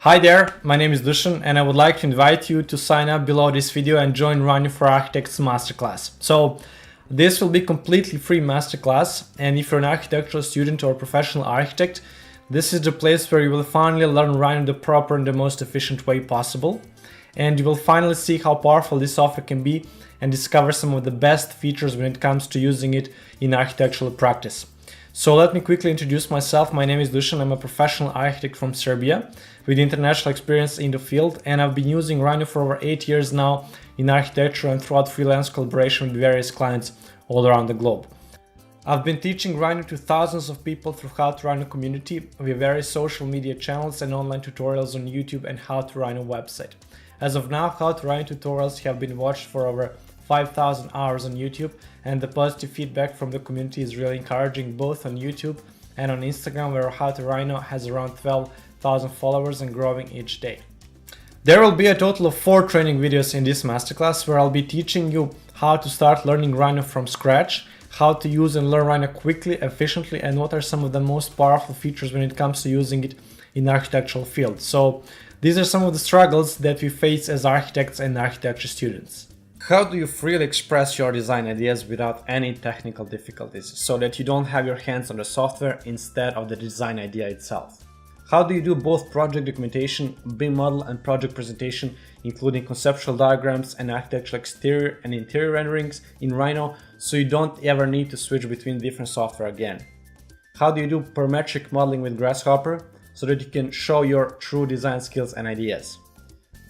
Hi there, my name is Dusan and I would like to invite you to sign up below this video and join Rhino for Architects Masterclass. So this will be completely free masterclass, and if you're an architectural student or professional architect, this is the place where you will finally learn Rhino the proper and the most efficient way possible. And you will finally see how powerful this software can be and discover some of the best features when it comes to using it in architectural practice. So let me quickly introduce myself. My name is Dusan. I'm a professional architect from Serbia with international experience in the field, and I've been using Rhino for over 8 years now in architecture and throughout freelance collaboration with various clients all around the globe. I've been teaching Rhino to thousands of people throughout the Rhino community with various social media channels and online tutorials on YouTube and How to Rhino website. As of now, How to Rhino tutorials have been watched for over 5,000 hours on YouTube, and the positive feedback from the community is really encouraging, both on YouTube and on Instagram, where How to Rhino has around 12,000 followers and growing each day. There will be a total of 4 training videos in this masterclass, where I'll be teaching you how to start learning Rhino from scratch, how to use and learn Rhino quickly, efficiently, and what are some of the most powerful features when it comes to using it in the architectural field. So these are some of the struggles that we face as architects and architecture students. How do you freely express your design ideas without any technical difficulties, so that you don't have your hands on the software instead of the design idea itself? How do you do both project documentation, BIM model, and project presentation, including conceptual diagrams and architectural exterior and interior renderings in Rhino, so you don't ever need to switch between different software again? How do you do parametric modeling with Grasshopper, so that you can show your true design skills and ideas?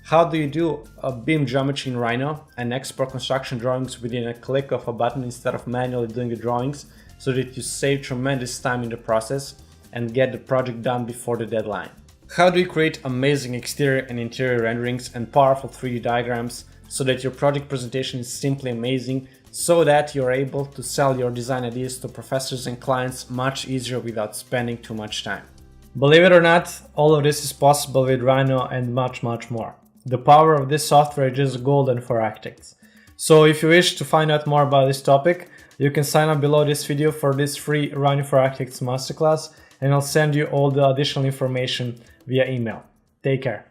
How do you do a BIM geometry in Rhino and export construction drawings within a click of a button instead of manually doing the drawings, so that you save tremendous time in the process and get the project done before the deadline? How do you create amazing exterior and interior renderings and powerful 3D diagrams, so that your project presentation is simply amazing, so that you're able to sell your design ideas to professors and clients much easier without spending too much time? Believe it or not, all of this is possible with Rhino and much more. The power of this software is just golden for architects. So if you wish to find out more about this topic, you can sign up below this video for this free Rhino for Architects Masterclass, and I'll send you all the additional information via email. Take care.